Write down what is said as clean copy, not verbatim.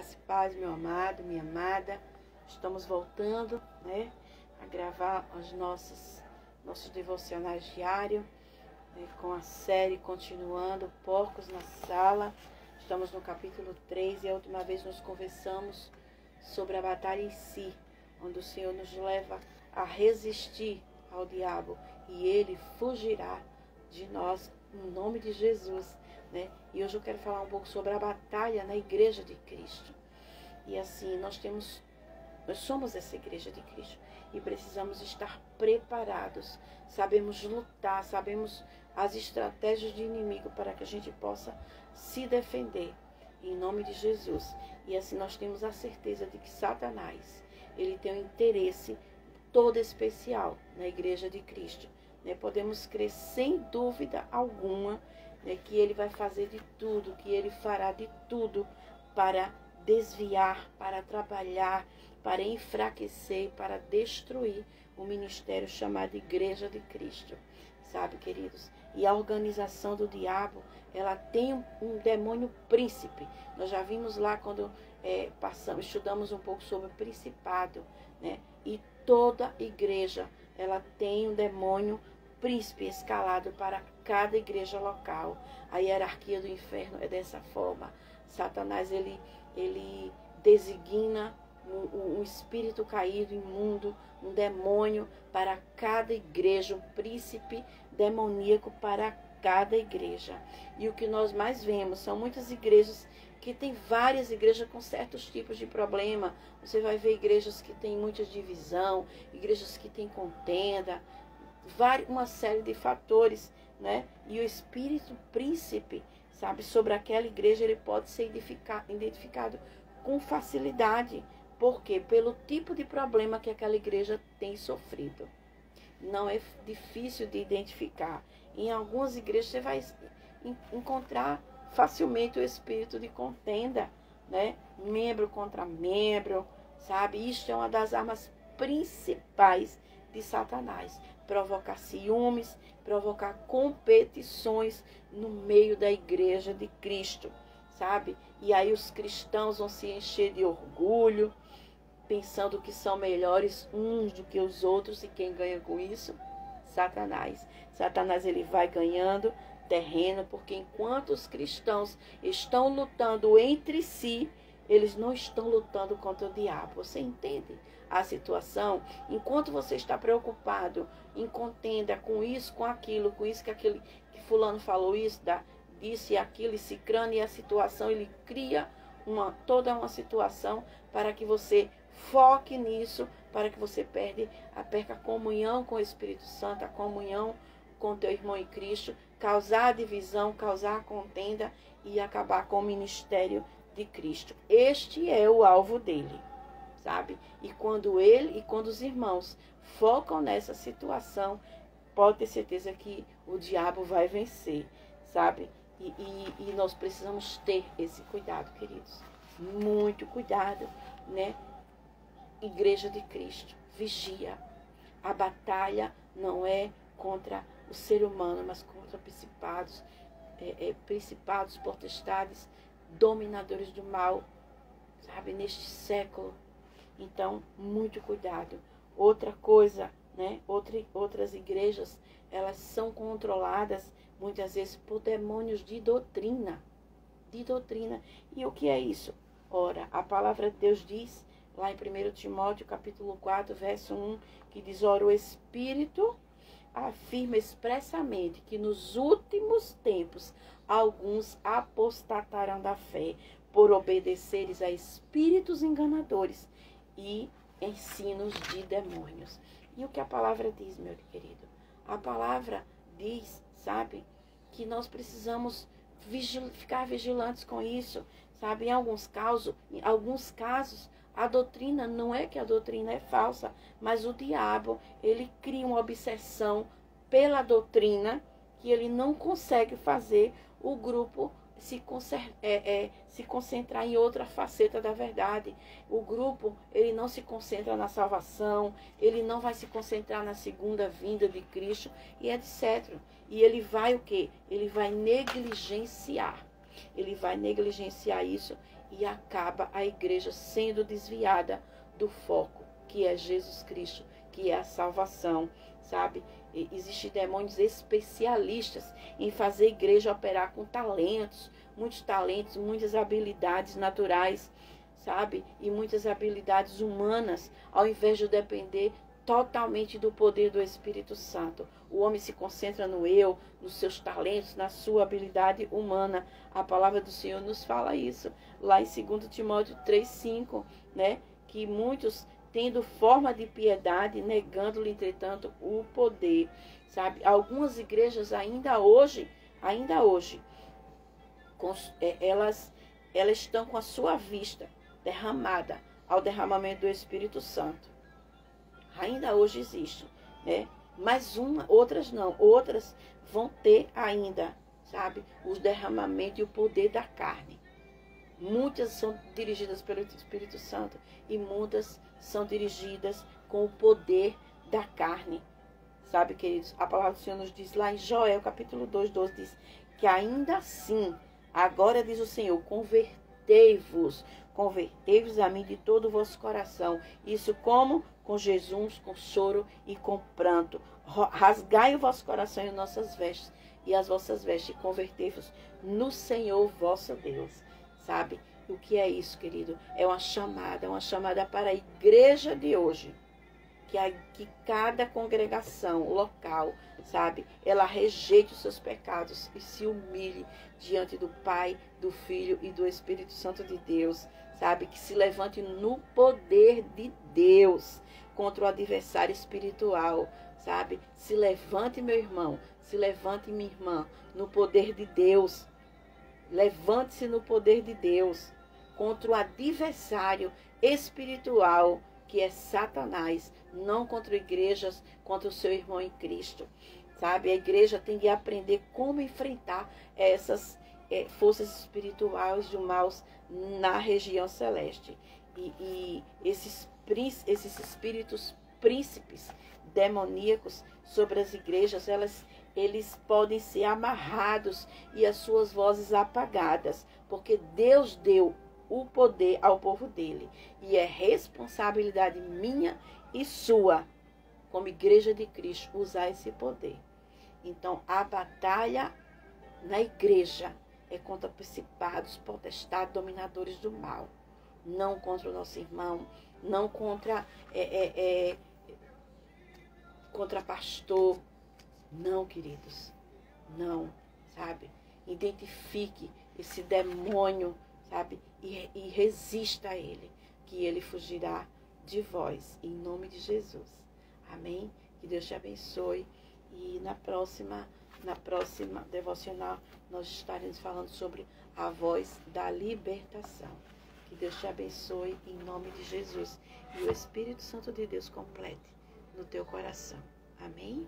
Graça e paz, meu amado, minha amada. Estamos voltando, né, a gravar os nossos devocionais diários, né, com a série continuando, Porcos na Sala. Estamos no capítulo 3 e a última vez nós conversamos sobre a batalha em si, onde o Senhor nos leva a resistir ao diabo e ele fugirá de nós, em nome de Jesus, né? E hoje eu quero falar um pouco sobre a batalha na Igreja de Cristo. E assim, nós somos essa Igreja de Cristo e precisamos estar preparados. Sabemos lutar, sabemos as estratégias do inimigo para que a gente possa se defender, em nome de Jesus. E assim nós temos a certeza de que Satanás, ele tem um interesse todo especial na Igreja de Cristo, né? Podemos crer sem dúvida alguma, né, que ele vai fazer de tudo, que ele fará de tudo para desviar, para atrapalhar, para enfraquecer, para destruir o ministério chamado Igreja de Cristo, sabe, queridos? E a organização do diabo, ela tem um demônio príncipe. Nós já vimos lá quando estudamos um pouco sobre o principado, né? E toda igreja, ela tem um demônio príncipe escalado para cada igreja local. A hierarquia do inferno é dessa forma. Satanás, ele designa um espírito caído, imundo, um demônio para cada igreja, um príncipe demoníaco para cada igreja. E o que nós mais vemos são muitas igrejas que tem várias igrejas com certos tipos de problema. Você vai ver igrejas que têm muita divisão, igrejas que têm contenda, uma série de fatores, né? E o espírito príncipe, sabe, sobre aquela igreja, ele pode ser identificado com facilidade. Por quê? Pelo tipo de problema que aquela igreja tem sofrido. Não é difícil de identificar. Em algumas igrejas você vai encontrar facilmente o espírito de contenda, né? Membro contra membro, sabe? Isto é uma das armas principais de Satanás. Provocar ciúmes, provocar competições no meio da Igreja de Cristo, sabe? E aí os cristãos vão se encher de orgulho, pensando que são melhores uns do que os outros. E quem ganha com isso? Satanás. Satanás, ele vai ganhando terreno, porque enquanto os cristãos estão lutando entre si, eles não estão lutando contra o diabo. Você entende a situação? Enquanto você está preocupado em contenda com isso, com aquilo, com isso, que fulano falou isso, disse aquilo, e cicrano, e a situação, ele cria toda uma situação para que você foque nisso, para que você perca a comunhão com o Espírito Santo, a comunhão com o teu irmão em Cristo, causar a divisão, causar a contenda e acabar com o ministério de Cristo. Este é o alvo dele, sabe? E quando os irmãos focam nessa situação, pode ter certeza que o diabo vai vencer, sabe? E nós precisamos ter esse cuidado, queridos. Muito cuidado, né? Igreja de Cristo, vigia. A batalha não é contra o ser humano, mas contra principados, potestades, dominadores do mal, sabe, neste século. Então, muito cuidado. Outra coisa, né? Outras igrejas, elas são controladas muitas vezes por demônios de doutrina. E o que é isso? Ora, a palavra de Deus diz, lá em 1 Timóteo, capítulo 4, verso 1, que diz: ora, o Espírito afirma expressamente que nos últimos tempos alguns apostatarão da fé por obedeceres a espíritos enganadores e ensinos de demônios. E o que a palavra diz, meu querido? A palavra diz, sabe, que nós precisamos ficar vigilantes com isso, sabe? Em alguns casos, a doutrina, não é que a doutrina é falsa, mas o diabo, ele cria uma obsessão pela doutrina que ele não consegue fazer o grupo se concentrar em outra faceta da verdade. O grupo, ele não se concentra na salvação, ele não vai se concentrar na segunda vinda de Cristo e etc. E ele vai o quê? Ele vai negligenciar. ele vai negligenciar isso e acaba a igreja sendo desviada do foco, que é Jesus Cristo, que é a salvação, sabe? Existem demônios especialistas em fazer a igreja operar com talentos, muitas habilidades naturais, sabe? E muitas habilidades humanas, ao invés de depender totalmente do poder do Espírito Santo. O homem se concentra no eu, nos seus talentos, na sua habilidade humana. A palavra do Senhor nos fala isso, lá em 2 Timóteo 3,5, né? Que muitos, tendo forma de piedade, negando-lhe, entretanto, o poder, sabe? Algumas igrejas ainda hoje, elas estão com a sua vista derramada ao derramamento do Espírito Santo. Ainda hoje existe, né? Mas outras não. Outras vão ter ainda, sabe? O derramamento e o poder da carne. Muitas são dirigidas pelo Espírito Santo e muitas são dirigidas com o poder da carne. Sabe, queridos? A palavra do Senhor nos diz lá em Joel, capítulo 2, 12, diz que ainda assim, agora diz o Senhor, convertei-vos a mim de todo o vosso coração. Isso como? Com Jesus, com choro e com pranto. Rasgai o vosso coração e as nossas vestes, e as vossas vestes, e convertei-vos no Senhor vosso Deus. Sabe? O que é isso, querido? É uma chamada para a igreja de hoje. Que cada congregação local, sabe, ela rejeite os seus pecados e se humilhe diante do Pai, do Filho e do Espírito Santo de Deus, sabe, que se levante no poder de Deus contra o adversário espiritual, sabe, se levante, meu irmão, se levante, minha irmã, no poder de Deus, levante-se no poder de Deus contra o adversário espiritual, que é Satanás, não contra igrejas, contra o seu irmão em Cristo, sabe? A igreja tem que aprender como enfrentar essas forças espirituais do mal na região celeste. E esses espíritos príncipes demoníacos sobre as igrejas, eles podem ser amarrados e as suas vozes apagadas, porque Deus deu o poder ao povo dele. E é responsabilidade minha e sua, como igreja de Cristo, usar esse poder. Então, a batalha na igreja é contra principados, potestades, dominadores do mal. Não contra o nosso irmão, não contra pastor. Não, queridos. Não, sabe? Identifique esse demônio, sabe? E resista a ele, que ele fugirá de vós, em nome de Jesus. Amém? Que Deus te abençoe. E na próxima devocional, nós estaremos falando sobre a voz da libertação. Que Deus te abençoe, em nome de Jesus. E o Espírito Santo de Deus complete no teu coração. Amém?